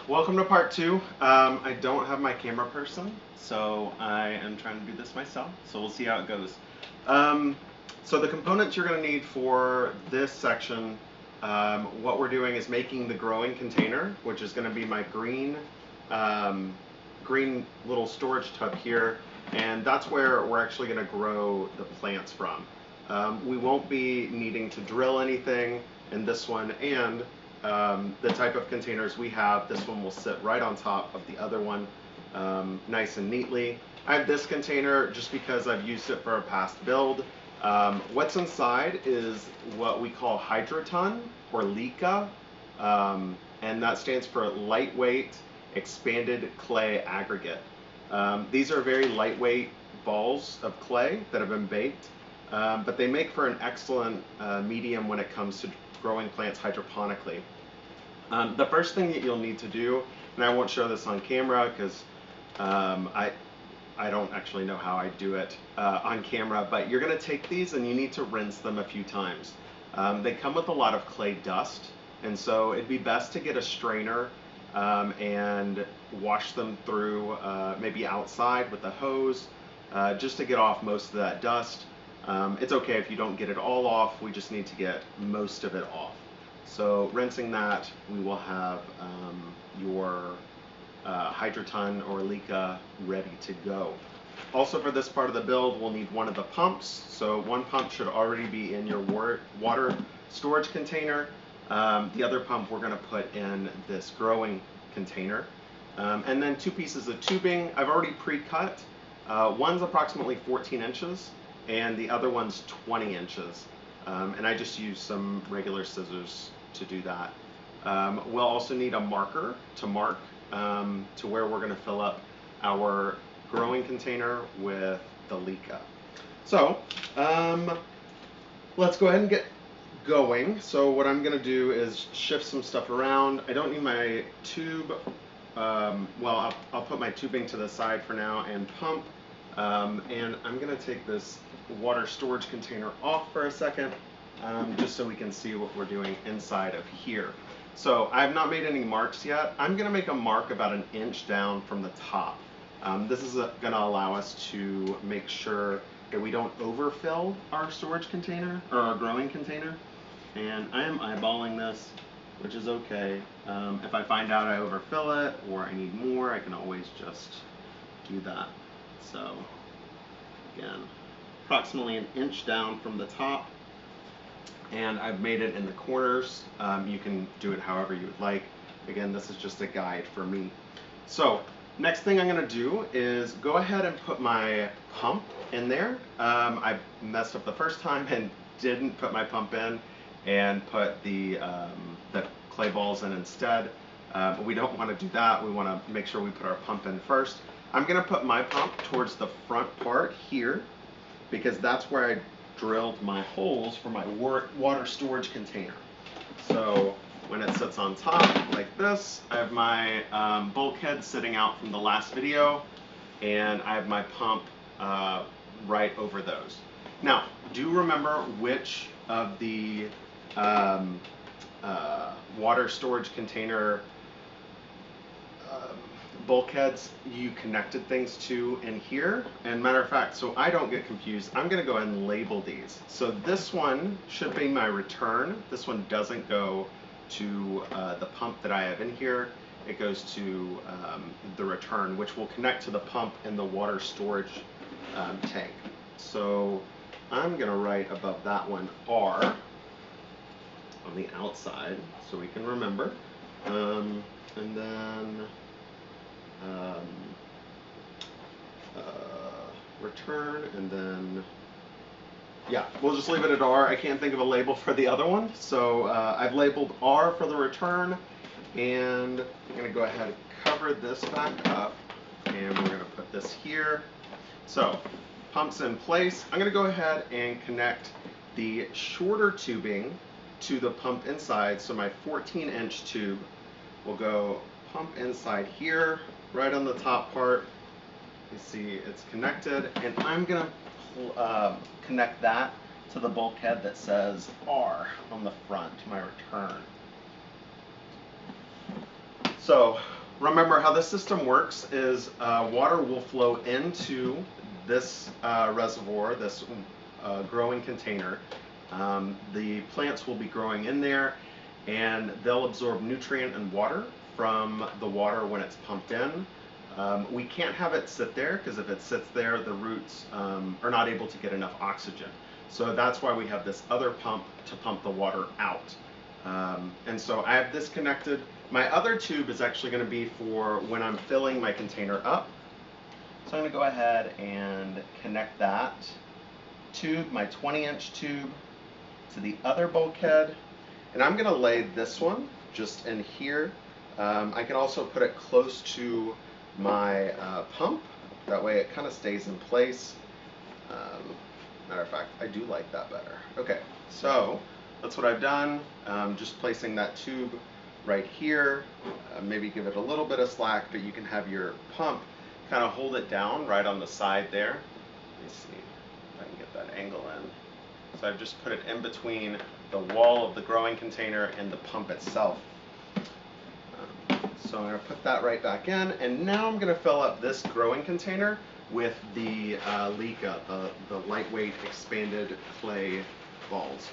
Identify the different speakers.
Speaker 1: Welcome to part two. I don't have my camera person, so I am trying to do this myself. So we'll see how it goes. So the components you're going to need for this section, what we're doing is making the growing container, which is going to be my green little storage tub here, and that's where we're actually going to grow the plants from. We won't be needing to drill anything in this one, and the type of containers we have, this one will sit right on top of the other one, nice and neatly. I have this container just because I've used it for a past build. What's inside is what we call hydroton or LICA, and that stands for lightweight expanded clay aggregate. These are very lightweight balls of clay that have been baked, but they make for an excellent medium when it comes to growing plants hydroponically. The first thing that you'll need to do, and I won't show this on camera because I don't actually know how I do it on camera, but you're going to take these and you need to rinse them a few times. They come with a lot of clay dust, and so it'd be best to get a strainer and wash them through maybe outside with a hose just to get off most of that dust. It's okay if you don't get it all off, we just need to get most of it off. So rinsing that, we will have your hydroton or LICA ready to go. Also for this part of the build, we'll need one of the pumps. So one pump should already be in your water storage container. The other pump we're going to put in this growing container. And then two pieces of tubing I've already pre-cut. One's approximately 14 inches and the other one's 20 inches. And I just use some regular scissors to do that. We'll also need a marker to mark to where we're going to fill up our growing container with the LICA. So let's go ahead and get going. So what I'm going to do is shift some stuff around. I don't need my tube. Well, I'll put my tubing to the side for now and pump. And I'm going to take this water storage container off for a second, just so we can see what we're doing inside of here. So I have not made any marks yet. I'm going to make a mark about 1 inch down from the top. This is going to allow us to make sure that we don't overfill our storage container or our growing container. And I am eyeballing this, which is okay. If I find out I overfill it or I need more, I can always just do that. So again, approximately 1 inch down from the top, and I've made it in the corners. You can do it however you would like. Again, this is just a guide for me. So next thing I'm going to do is go ahead and put my pump in there. I messed up the first time and didn't put my pump in and put the clay balls in instead. We don't want to do that. We want to make sure we put our pump in first. I'm going to put my pump towards the front part here because that's where I drilled my holes for my water storage container. So when it sits on top like this, I have my bulkhead sitting out from the last video, and I have my pump right over those. Now, do remember which of the water storage container bulkheads you connected things to in here. And matter of fact, so I don't get confused, I'm going to go ahead and label these. So this one should be my return. This one doesn't go to the pump that I have in here. It goes to the return, which will connect to the pump in the water storage tank. So I'm going to write above that one R on the outside so we can remember. And then return, and then yeah, we'll just leave it at R. I can't think of a label for the other one, so I've labeled R for the return, and I'm going to go ahead and cover this back up, and we're going to put this here. So pump's in place. I'm going to go ahead and connect the shorter tubing to the pump inside. So my 14-inch tube will go pump inside here, right on the top part. You see it's connected, and I'm going to connect that to the bulkhead that says R on the front, my return. So Remember how this system works is water will flow into this reservoir, this growing container. The plants will be growing in there, and they'll absorb nutrient and water from the water when it's pumped in. We can't have it sit there because if it sits there, the roots are not able to get enough oxygen. So that's why we have this other pump to pump the water out. And so I have this connected. My other tube is actually going to be for when I'm filling my container up. So I'm going to go ahead and connect that tube, my 20-inch tube, to the other bulkhead. And I'm going to lay this one just in here. I can also put it close to my pump. That way it kind of stays in place. Matter of fact, I do like that better. Okay, so that's what I've done. Just placing that tube right here. Maybe give it a little bit of slack, but you can have your pump kind of hold it down right on the side there. Let me see if I can get that angle in. So I've just put it in between the wall of the growing container and the pump itself. So I'm going to put that right back in, and now I'm going to fill up this growing container with the Lika, the lightweight expanded clay balls.